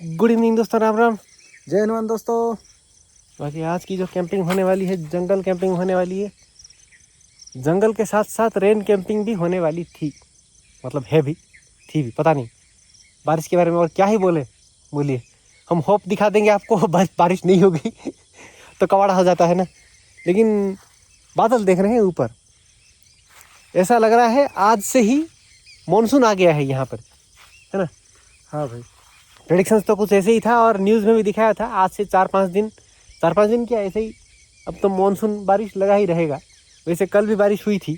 Good evening दोस्तों, राम राम, जय हनुमान दोस्तों। बाकी आज की जो कैंपिंग होने वाली है, जंगल कैंपिंग होने वाली है। जंगल के साथ साथ रेन कैंपिंग भी होने वाली थी, मतलब है भी, थी भी, पता नहीं बारिश के बारे में और क्या ही बोलिए। हम होप दिखा देंगे आपको, बस बारिश नहीं होगी तो कवाड़ा हो जाता है ना। लेकिन बादल देख रहे हैं ऊपर, ऐसा लग रहा है आज से ही मॉनसून आ गया है यहाँ पर, है ना। हाँ भाई, प्रेडिक्शंस तो कुछ ऐसे ही था और न्यूज़ में भी दिखाया था आज से 4-5 दिन क्या ऐसे ही। अब तो मॉनसून बारिश लगा ही रहेगा। वैसे कल भी बारिश हुई थी,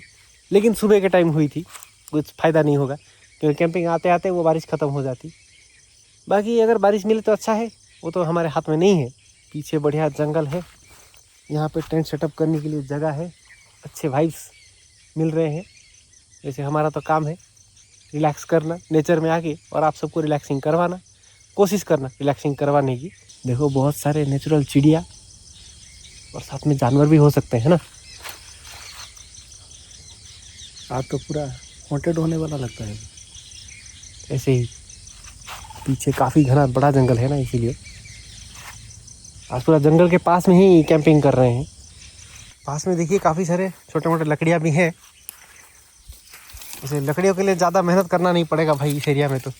लेकिन सुबह के टाइम हुई थी, कुछ फ़ायदा नहीं होगा क्योंकि कैंपिंग आते आते वो बारिश ख़त्म हो जाती। बाकी अगर बारिश मिले तो अच्छा है, वो तो हमारे हाथ में नहीं है। पीछे बढ़िया जंगल है, यहाँ पर टेंट सेटअप करने के लिए जगह है, अच्छे वाइब्स मिल रहे हैं। वैसे हमारा तो काम है रिलैक्स करना नेचर में आके, और आप सबको रिलैक्सिंग करवाना, कोशिश करना रिलैक्सिंग करवाने की। देखो बहुत सारे नेचुरल चिड़िया और साथ में जानवर भी हो सकते हैं ना। आज तो पूरा हॉन्टेड होने वाला लगता है। ऐसे ही पीछे काफ़ी घना बड़ा जंगल है ना, इसीलिए आज पूरा जंगल के पास में ही कैंपिंग कर रहे हैं। पास में देखिए काफ़ी सारे छोटे मोटे लकड़ियाँ भी हैं। इसे लकड़ियों के लिए ज़्यादा मेहनत करना नहीं पड़ेगा भाई इस एरिया में तो।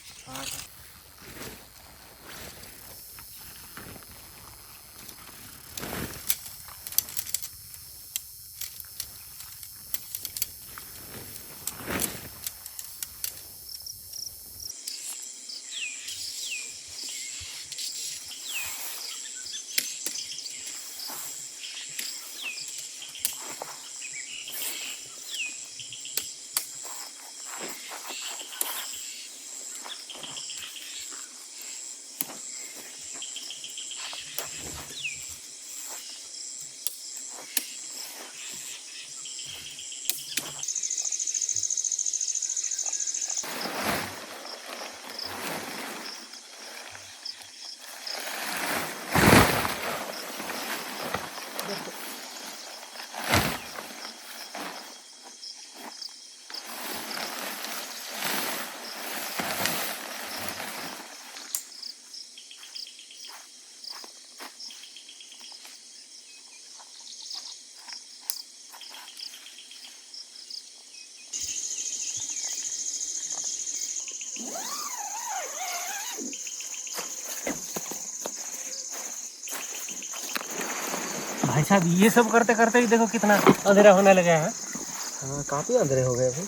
भाई साहब ये सब करते करते ही देखो कितना अंधेरा होने लगा है। हाँ, काफ़ी अंधेरे हो गए भाई।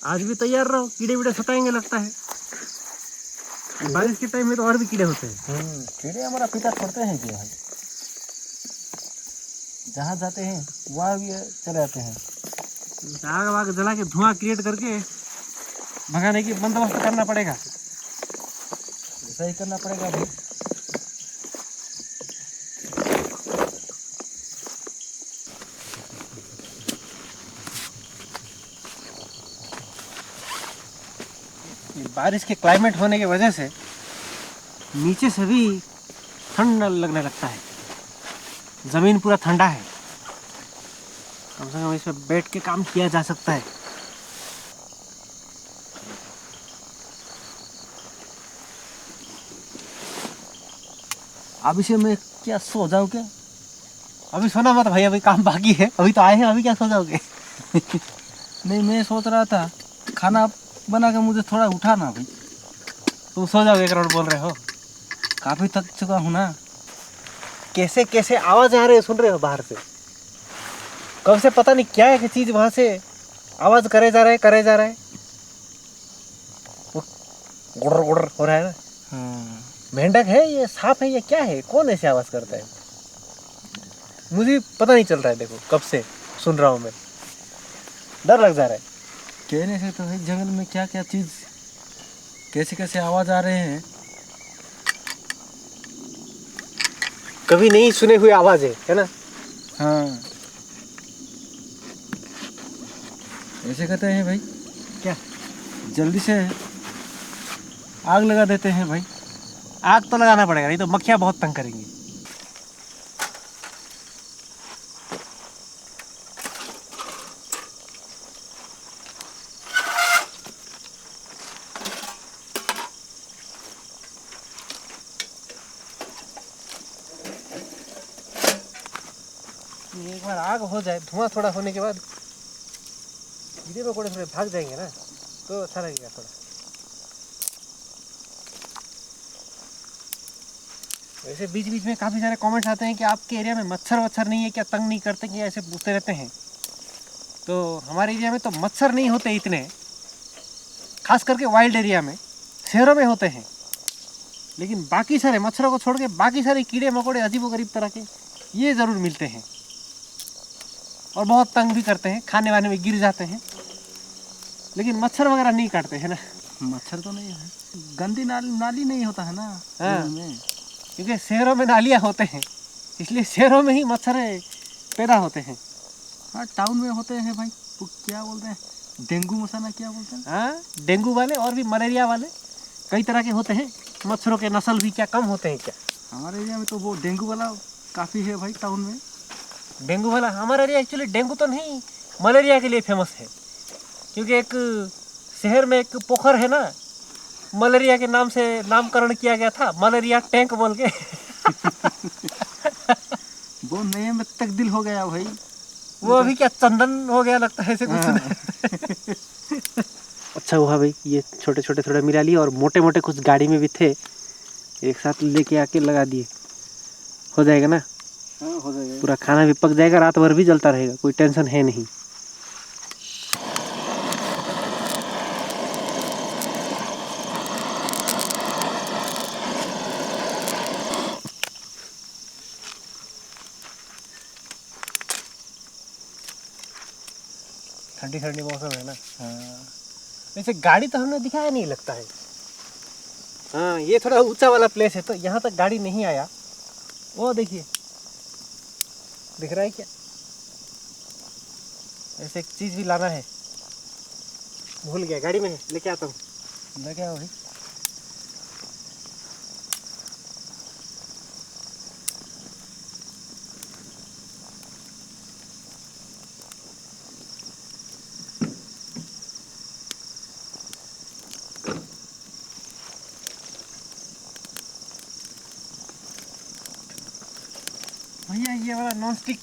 आज भी तैयार रहो, कीड़े वीड़े सताएंगे लगता है। बारिश के टाइम में तो और भी कीड़े होते हैं। कीड़े हमारा पीछा छोड़ते हैं कि भाई, जहाँ जाते हैं वहाँ भी चले आते हैं। आग वाग जला के धुआं क्रिएट करके भगाने की बंदोबस्त करना पड़ेगा। ऐसा ही करना पड़ेगा भाई। बारिश के क्लाइमेट होने की वजह से नीचे से भी ठंड लगने लगता है, ज़मीन पूरा ठंडा है। कम से कम इस पर बैठ के काम किया जा सकता है। अब इसे मैं क्या सो जाऊँ क्या? अभी सोना मत भाई, अभी काम बाकी है, अभी तो आए हैं, अभी क्या सो जाओगे। नहीं, मैं सोच रहा था खाना बना के मुझे थोड़ा उठाना भाई। तुम सो जाओगे करोड़ बोल रहे हो। काफ़ी थक चुका हूँ ना। कैसे कैसे आवाज आ रहे हैं, सुन रहे हो बाहर से? कब से पता नहीं क्या है कि चीज वहां से आवाज करे जा रहा है। वो गुड़र गुड़र हो रहा है ना। हाँ, मेंढक है ये, सांप है ये, क्या है, कौन ऐसे आवाज करता है? मुझे पता नहीं चल रहा है। देखो कब से सुन रहा हूँ मैं, डर लग जा रहा है। कहने से तो है जंगल में क्या क्या चीज़ कैसे कैसे आवाज़ आ रहे हैं। कभी नहीं सुने हुए आवाज है ना। हाँ, ऐसे कहते हैं भाई, क्या? जल्दी से आग लगा देते हैं भाई। आग तो लगाना पड़ेगा, नहीं तो मक्खियाँ बहुत तंग करेंगी। एक बार आग हो जाए, धुआं थोड़ा होने के बाद कीड़े मकोड़े थोड़े भाग जाएंगे ना, तो अच्छा लगेगा थोड़ा। वैसे बीच बीच में काफ़ी सारे कमेंट्स आते हैं कि आपके एरिया में मच्छर वच्छर नहीं है क्या, तंग नहीं करते क्या, ऐसे पूछते रहते हैं। तो हमारे एरिया में तो मच्छर नहीं होते इतने, खास करके वाइल्ड एरिया में, शहरों में होते हैं। लेकिन बाकी सारे मच्छरों को छोड़ के बाकी सारे कीड़े मकोड़े अजीबोगरीब तरह के ये ज़रूर मिलते हैं और बहुत तंग भी करते हैं, खाने वाने में गिर जाते हैं। लेकिन मच्छर वगैरह नहीं काटते हैं ना। मच्छर तो नहीं है, गंदी नाली नहीं होता है ना। हाँ। में क्योंकि शहरों में नालियाँ होते हैं, इसलिए शहरों में ही मच्छर पैदा होते हैं। हाँ, टाउन में होते हैं भाई, वो क्या बोलते हैं, डेंगू मसाना क्या बोलते हैं। हाँ, डेंगू वाले और भी मलेरिया वाले कई तरह के होते हैं। मच्छरों के नस्ल भी क्या कम होते हैं क्या? हमारे एरिया में तो वो डेंगू वाला काफ़ी है भाई, टाउन में। डेंगू वाला हमारा एरिया एक्चुअली डेंगू तो नहीं, मलेरिया के लिए फेमस है। क्योंकि एक शहर में एक पोखर है ना, मलेरिया के नाम से नामकरण किया गया था, मलेरिया टैंक बोल के। वो नए में तब्दील हो गया भाई। वो अभी क्या चंदन हो गया लगता है, ऐसे कुछ। अच्छा हुआ भाई, ये छोटे छोटे थोड़ा मिला लिए और मोटे मोटे कुछ गाड़ी में भी थे, एक साथ लेके आके लगा दिए। हो जाएगा ना। हाँ, हो जाएगा। पूरा खाना भी पक जाएगा, रात भर भी जलता रहेगा, कोई टेंशन है नहीं। ठंडी ठंडी मौसम है ना। हाँ, वैसे गाड़ी तो हमने दिखाया नहीं लगता है। हाँ, ये थोड़ा ऊंचा वाला प्लेस है तो यहाँ तक गाड़ी नहीं आया। वो देखिए, दिख रहा है क्या? ऐसे एक चीज़ भी लाना है, भूल गया, गाड़ी में है, लेके आता हूँ। लगे आओ भाई। भैया ये वाला नॉन स्टिक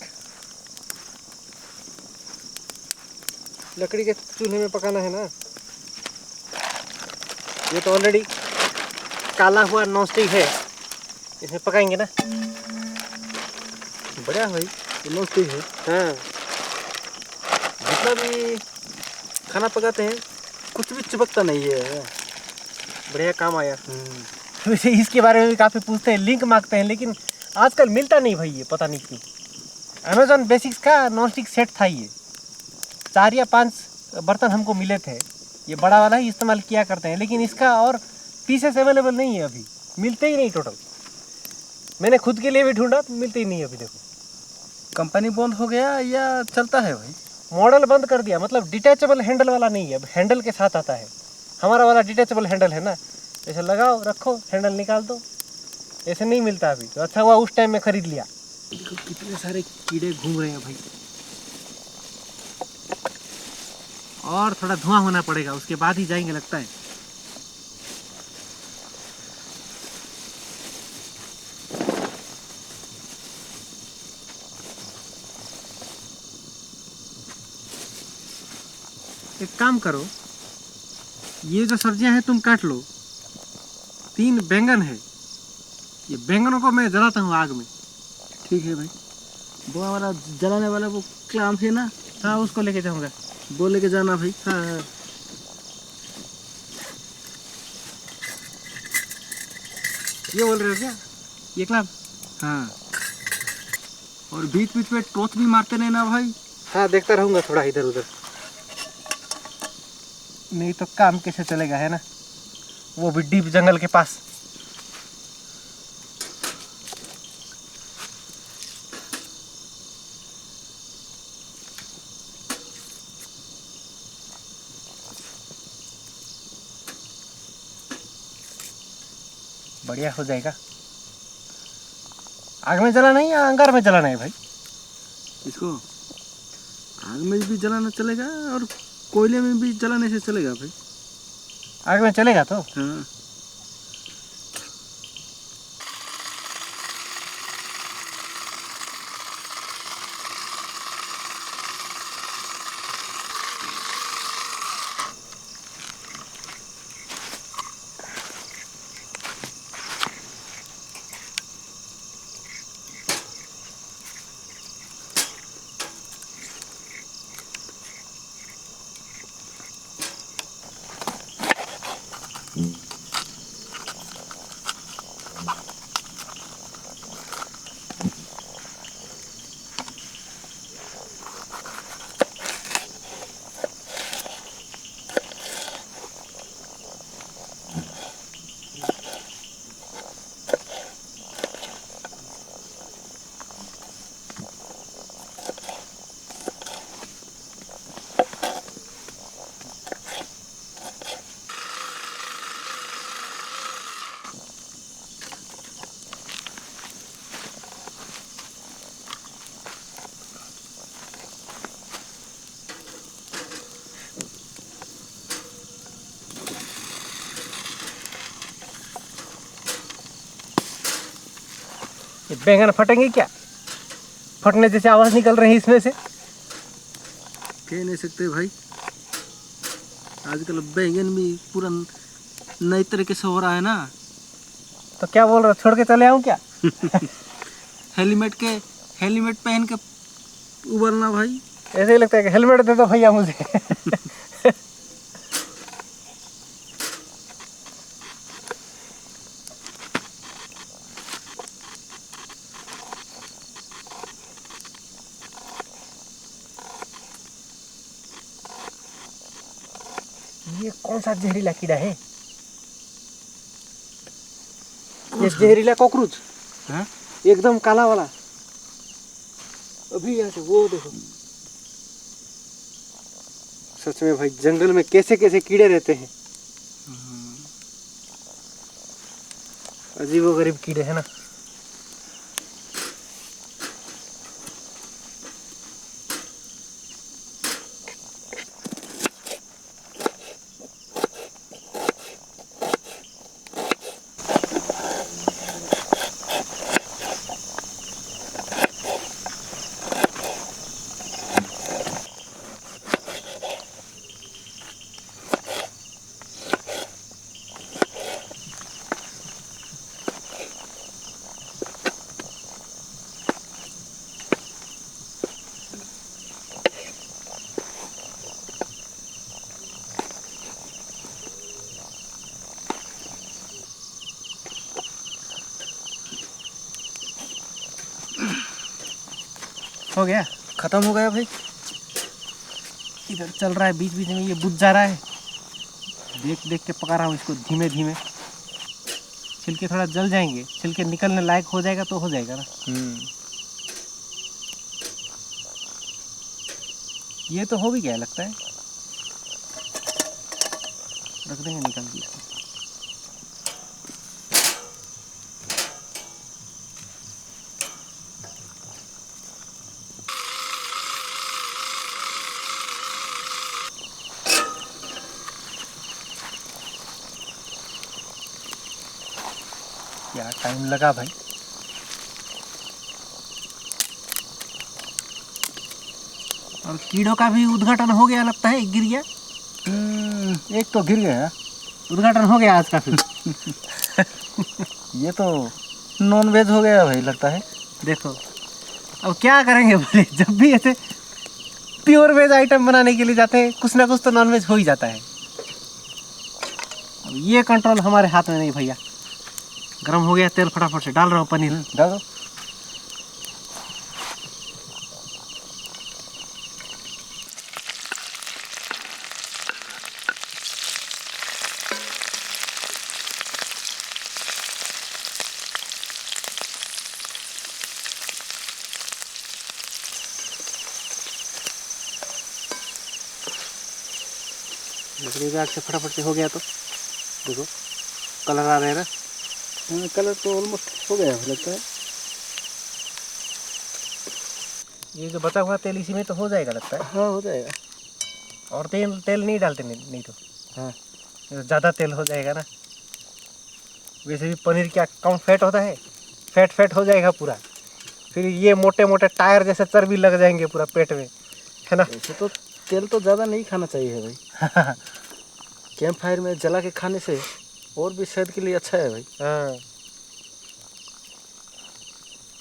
लकड़ी के चूल्हे में पकाना है ना। ये तो ऑलरेडी काला हुआ नॉन स्टिक है, इसमें पकाएंगे ना। बढ़िया भाई, ये नॉन स्टिक है। हाँ, जितना भी खाना पकाते हैं कुछ भी चिपकता नहीं है। बढ़िया काम आया। वैसे इसके बारे में भी काफ़ी पूछते हैं, लिंक मांगते हैं, लेकिन आजकल मिलता नहीं भाई, ये पता नहीं क्यों। अमेज़ॉन बेसिक्स का नॉन स्टिक सेट था, ये 4 या 5 बर्तन हमको मिले थे। ये बड़ा वाला ही इस्तेमाल किया करते हैं, लेकिन इसका और पीसेस अवेलेबल नहीं है, अभी मिलते ही नहीं टोटल। मैंने खुद के लिए भी ढूंढा, मिलते ही नहीं अभी। देखो, कंपनी बंद हो गया या चलता है भाई? मॉडल बंद कर दिया, मतलब डिटैचेबल हैंडल वाला नहीं है, अब हैंडल के साथ आता है। हमारा वाला डिटैचेबल हैंडल है ना, ऐसे लगाओ रखो, हैंडल निकाल दो, ऐसे नहीं मिलता अभी। तो अच्छा हुआ उस टाइम में खरीद लिया। देखो कितने सारे कीड़े घूम रहे हैं भाई। और थोड़ा धुआं होना पड़ेगा, उसके बाद ही जाएंगे लगता है। एक काम करो, ये जो सब्जियां हैं तुम काट लो। 3 बैंगन है, ये बैंगनों को मैं जलाता हूँ आग में। ठीक है भाई। वो हमारा जलाने वाला वो क्लाम है ना, हाँ, उसको लेके जाऊंगा। वो लेके जाना भाई। हाँ हाँ, ये बोल रहे हो क्या, ये क्लाब? हाँ, और बीच बीच में टॉर्च भी मारते रहना भाई। हाँ, देखता रहूंगा थोड़ा इधर उधर, नहीं तो काम कैसे चलेगा, है ना। वो भी डीप जंगल के पास। बढ़िया हो जाएगा। आग में जलाना है या अंगार में जलाना है भाई? इसको आग में भी जलाना चलेगा और कोयले में भी जलाने से चलेगा भाई। आग में चलेगा तो? हाँ। ये बैंगन फटेंगे क्या? फटने जैसे आवाज निकल रही है इसमें से। कह नहीं सकते भाई, आजकल बैंगन भी पूरा नए तरीके से हो रहा है ना। तो क्या बोल रहे हो, छोड़ के चले आऊं क्या? हेलमेट पहन के उबलना भाई। ऐसे ही लगता है कि हेलमेट दे दो भैया मुझे। ये कौन सा जहरीला कीड़ा है? ये जहरीला कॉकरोच हाँ? एकदम काला वाला। अभी यहाँ से वो देखो। सच में भाई जंगल में कैसे कैसे कीड़े रहते हैं। अजीबोगरीब कीड़े है ना। हो गया, खत्म हो गया भाई। इधर चल रहा है, बीच बीच में ये बुझ जा रहा है। देख देख के पका रहा हूँ इसको धीमे धीमे। छिलके थोड़ा जल जाएंगे, छिलके निकलने लायक हो जाएगा तो हो जाएगा ना। ये तो हो भी गया लगता है। रख देंगे निकाल के इसको। क्या टाइम लगा भाई। और कीड़ों का भी उद्घाटन हो गया लगता है, गिर गया। एक तो गिर गया। उद्घाटन हो गया आज का फिर। ये तो नॉन वेज हो गया भाई लगता है। देखो अब क्या करेंगे बोले, जब भी ऐसे प्योर वेज आइटम बनाने के लिए जाते हैं कुछ ना कुछ तो नॉन वेज हो ही जाता है। अब ये कंट्रोल हमारे हाथ में नहीं भैया। गरम हो गया तेल, फटाफट से डाल रहा हूँ पनीर। डाल दो। लकड़ी बैग से फटाफट से हो गया तो देखो कलर आ रहे हैं ना। हाँ कलर तो ऑलमोस्ट हो गया लगता है। ये जो बचा हुआ तेल इसी में तो हो जाएगा लगता है। हाँ हो जाएगा। और तेल तेल नहीं डालते नहीं तो हाँ ज़्यादा तेल हो जाएगा ना। वैसे भी पनीर क्या कम फैट होता है, फैट हो जाएगा पूरा। फिर ये मोटे मोटे टायर जैसे चर्बी लग जाएंगे पूरा पेट में, है ना। वैसे तो तेल तो ज़्यादा नहीं खाना चाहिए भाई। कैंप फायर में जला के खाने से और भी सेहत के लिए अच्छा है भाई। हाँ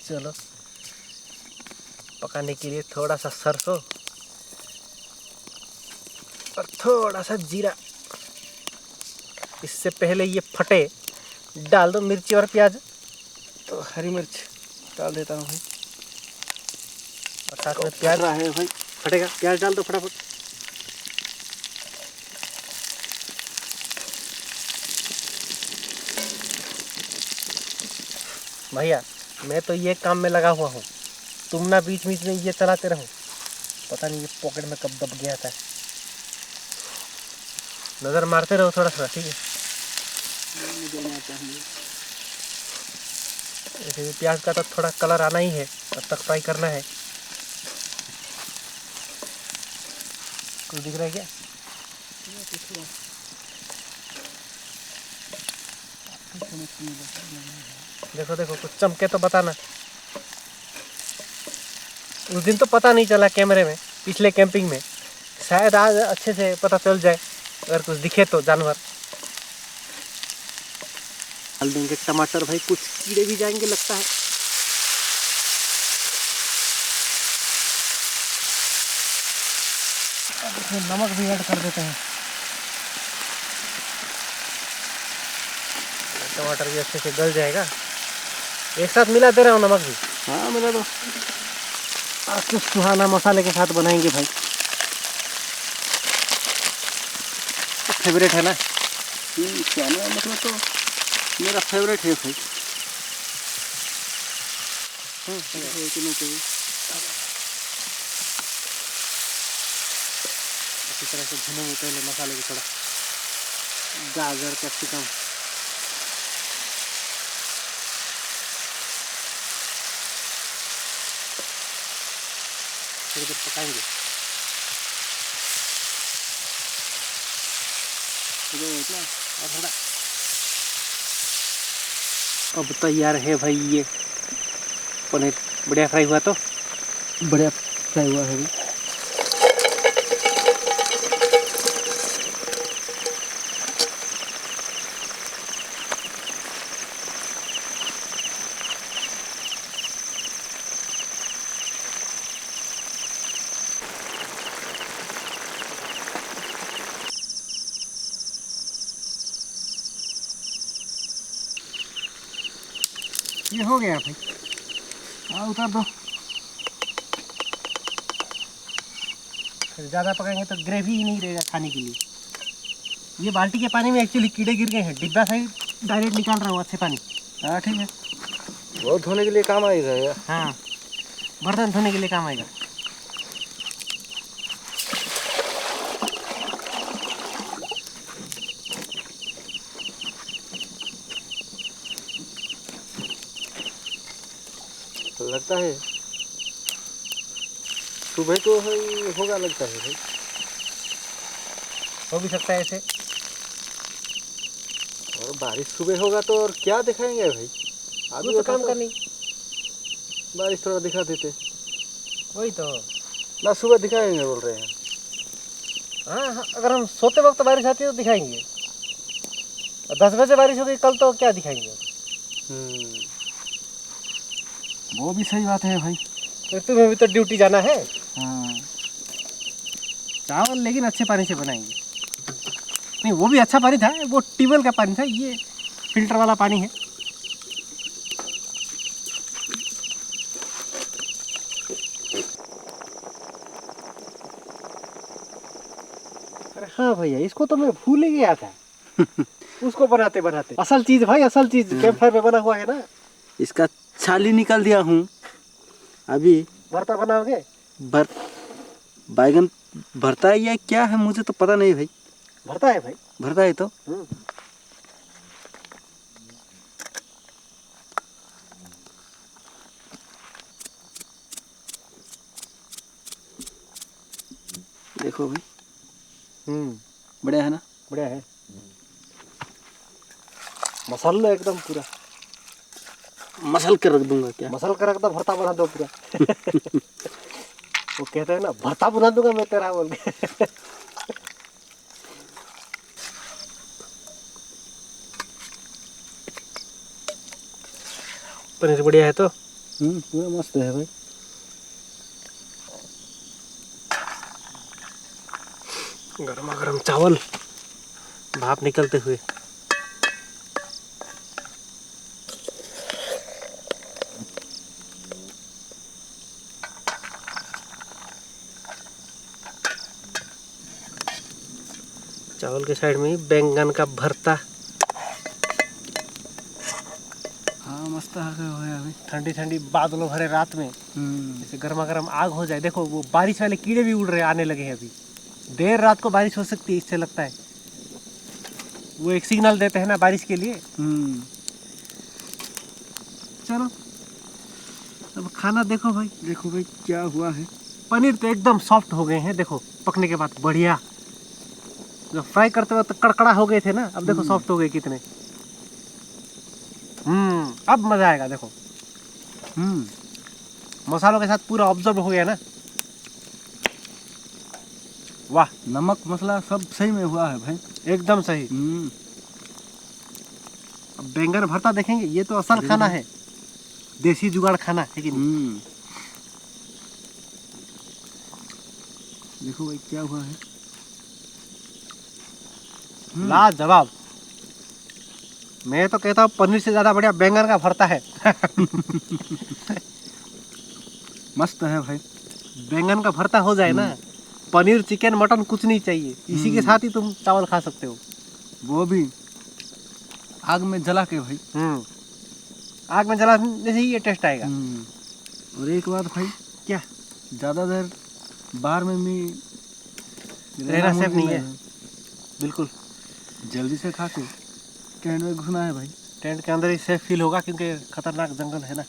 चलो, पकाने के लिए थोड़ा सा सरसों और थोड़ा सा जीरा। इससे पहले ये फटे डाल दो मिर्ची और प्याज तो हरी मिर्च डाल देता हूँ भाई। और साथ में प्याज रहा है भाई। फटेगा, प्याज डाल दो फटाफट। भैया मैं तो ये काम में लगा हुआ हूँ, तुम ना बीच बीच में ये चलाते रहो। पता नहीं ये पॉकेट में कब दब गया था। नज़र मारते रहो थोड़ा थोड़ा, ठीक है। ऐसे भी प्याज का तो थोड़ा कलर आना ही है, तब तक फ्राई करना है। कुछ दिख रहा है क्या? देखो देखो कुछ चमके तो बताना। उस दिन तो पता नहीं चला कैमरे में, पिछले कैंपिंग में। शायद आज अच्छे से पता चल जाए अगर कुछ दिखे तो जानवर। डाल देंगे टमाटर भाई, कुछ कीड़े भी जाएंगे लगता है। अब इसमें नमक भी ऐड कर देते हैं। टमाटर भी अच्छे से गल जाएगा। एक साथ मिला दे रहा हूँ नमक भी। हाँ मिला दो। आज तो सुहाना मसाले के साथ बनाएंगे भाई। फेवरेट है ना? क्या ना मतलब तो मेरा फेवरेट है भाई। इसी तरह से भुनेंगे पहले मसाले को, थोड़ा गाजर कैप्सिकम। थोड़ी देर पकाएंगे। और थोड़ा अब तैयार है भाई ये पनीर। बढ़िया फ्राई हुआ तो बढ़िया फ्राई हुआ है भाई। ये हो गया भाई। हाँ उतार दो। फिर ज़्यादा पकाएंगे तो ग्रेवी ही नहीं रहेगा खाने के लिए। ये बाल्टी के पानी में एक्चुअली कीड़े गिर गए हैं, डिब्बा से डायरेक्ट निकाल रहा हूँ अच्छे पानी। हाँ ठीक है, वो धोने के लिए काम आएगा यार। हाँ बर्तन धोने के लिए काम आएगा। लगता है सुबह को होगा लगता है भाई। हो भी सकता है ऐसे। और बारिश सुबह होगा तो और क्या दिखाएंगे भाई। आदमी तो काम करनी। बारिश थोड़ा दिखा देते। वही तो ना सुबह दिखाएंगे बोल रहे हैं। हाँ हाँ, अगर हम सोते वक्त बारिश आती है तो दिखाएंगे। 10 बजे बारिश हो गई कल तो क्या दिखाएंगे। वो भी सही बात है भाई। फिर तुम्हें भी तो ड्यूटी जाना है। हाँ चावल लेकिन अच्छे पानी से बनाएंगे। नहीं वो भी अच्छा पानी था, वो ट्यूबवेल का पानी था, ये फिल्टर वाला पानी है। अरे हाँ भैया, इसको तो मैं भूल ही गया था। उसको बनाते बनाते असल चीज भाई, असल चीज कैंप फायर में बना हुआ है ना। इसका छाली निकाल दिया हूँ। अभी भरता बनाओगे? बैगन भरता है या क्या है मुझे तो पता नहीं भाई। भरता है भाई। भरता है तो देखो भाई, बढ़िया बढ़िया है ना। बढ़िया है। मसाला एकदम पूरा मसल के रख दूंगा क्या? मसल कर एकदम भरता बना दो पूरा। वो कहते हैं ना भरता बना दूंगा मैं तेरा बोल के। पनीर बढ़िया है तो पूरा मस्त है भाई। गर्मा गर्म चावल भाप निकलते हुए। चावल के साइड में ही बैंगन का भरता। हाँ मस्त है अभी। ठंडी ठंडी बादलों भरे रात में जैसे गर्मा गर्म आग हो जाए। देखो वो बारिश वाले कीड़े भी उड़ रहे आने लगे हैं अभी। देर रात को बारिश हो सकती है, इससे लगता है वो एक सिग्नल देते हैं ना बारिश के लिए। चलो अब खाना देखो भाई। देखो भाई क्या हुआ है। पनीर तो एकदम सॉफ्ट हो गए हैं, देखो पकने के बाद बढ़िया। जब फ्राई करते वक्त कड़कड़ा हो गए थे ना, अब देखो सॉफ्ट हो गए कितने। अब मजा आएगा। देखो मसालों के साथ पूरा ऑब्जर्व हो गया ना। वाह, नमक मसाला सब सही में हुआ है भाई, एकदम सही। अब बैंगन भरता देखेंगे, ये तो असल खाना है, देसी जुगाड़ खाना है कि नहीं। देखो भाई क्या हुआ है। लाजवाब। मैं तो कहता हूँ पनीर से ज्यादा बढ़िया बैंगन का भरता है। मस्त है भाई। बैंगन का भरता हो जाए ना, पनीर चिकन मटन कुछ नहीं चाहिए, इसी के साथ ही तुम चावल खा सकते हो। वो भी आग में जला के भाई। आग में जलाने से ही ये टेस्ट आएगा। और एक बात भाई, क्या? ज़्यादा देर बाहर में भी रहना सेफ नहीं है। बिल्कुल जल्दी से खा के टेंट में घुसना है भाई। टेंट के अंदर ही सेफ फील होगा, क्योंकि खतरनाक जंगल है ना,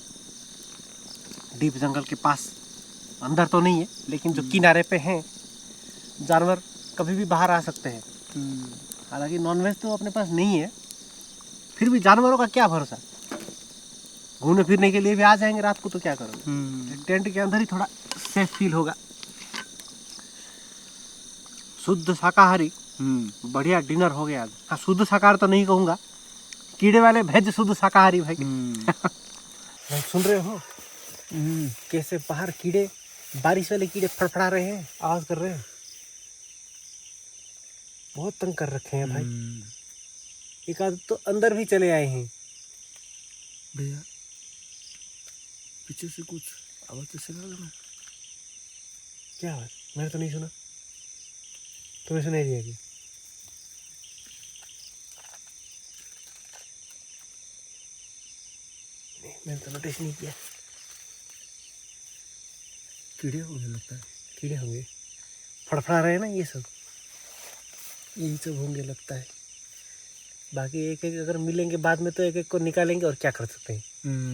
डीप जंगल के पास। अंदर तो नहीं है, लेकिन जो किनारे पे हैं जानवर कभी भी बाहर आ सकते हैं। हालांकि नॉनवेज तो अपने पास नहीं है, फिर भी जानवरों का क्या भरोसा। घूमने फिरने के लिए भी आ जाएंगे रात को, तो क्या करोगे। टेंट के अंदर ही थोड़ा सेफ फील होगा। शुद्ध शाकाहारी बढ़िया डिनर हो गया। हाँ, शुद्ध शाकाहारी तो नहीं कहूँगा, कीड़े वाले वेज शुद्ध शाकाहारी भाई। सुन रहे हो कैसे बाहर कीड़े, बारिश वाले कीड़े फड़फड़ा रहे हैं, आवाज कर रहे हैं। बहुत तंग कर रखे हैं भाई। एक आध तो अंदर भी चले आए हैं। भैया पीछे से कुछ आवाज तो सुना लगा। क्या आवाज? मैंने तो नहीं सुना। तुम्हें सुनाई दिया क्या? नहीं, मैंने तो नोटिस नहीं किया। कीड़े होंगे लगता है। कीड़े होंगे, फड़फड़ा रहे हैं ना ये सब, यही सब होंगे लगता है। बाकी एक एक अगर मिलेंगे बाद में तो एक एक को निकालेंगे, और क्या कर सकते हैं।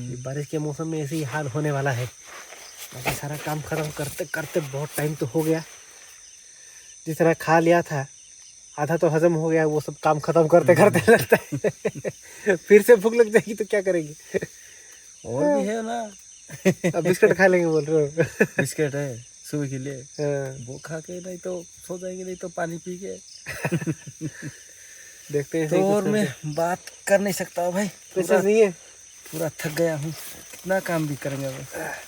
ये बारिश के मौसम में ऐसे ही हाल होने वाला है। बाकी सारा काम खत्म करते करते बहुत टाइम तो हो गया। जितना खा लिया था आधा तो हजम हो गया, वो सब काम खत्म करते करते लगता है। फिर से भूख लग जाएगी तो क्या करेंगे। और भी है ना। अब बिस्किट खा लेंगे बोल रहे हो। बिस्किट है सुबह के लिए, वो खा के नहीं तो सो जाएंगे, नहीं तो पानी पी के। देखते हैं तो और मैं बात कर नहीं सकता भाई, पैसा नहीं है। पूरा थक गया हूँ। कितना काम भी करेंगे भाई,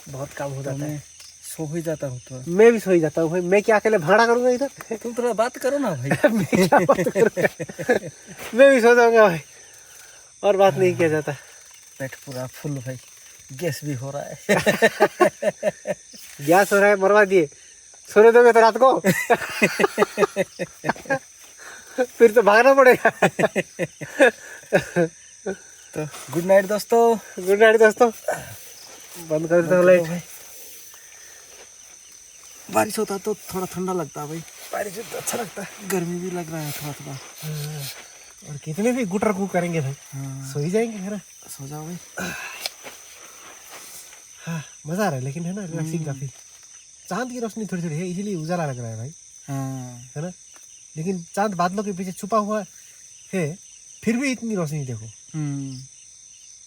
बहुत काम हो जाता है। सो ही जाता हूँ थोड़ा। मैं भी सो ही जाता हूँ भाई। मैं क्या अकेले भाड़ा करूँगा इधर। तुम थोड़ा बात करो ना भाई। मैं क्या बात करूँगा? मैं भी सो जाऊंगा भाई, और बात नहीं किया जाता। पेट पूरा फुल भाई, गैस भी हो रहा है। गैस हो रहा है, मरवा दिए। सोने दोगे तो रात को। फिर तो भागना पड़ेगा। तो गुड नाइट दोस्तों। गुड नाइट दोस्तों। बंद कर देता हूँ लाइट। बारिश होता तो थोड़ा ठंडा लगता है भाई, बारिश तो अच्छा लगता है। गर्मी भी लग रहा है थोड़ा थोड़ा। और कितने भी गुटर कू करेंगे भाई, सो ही जाएंगे है ना। सो जाओ भाई। हाँ मजा आ रहा है लेकिन, है ना, रिलैक्सिंग काफी। चांद की रोशनी थोड़ी थोड़ी है, इसीलिए उजाला लग रहा है भाई। हाँ। है ना। लेकिन चांद बादलों के पीछे छुपा हुआ है, फिर भी इतनी रोशनी देखो।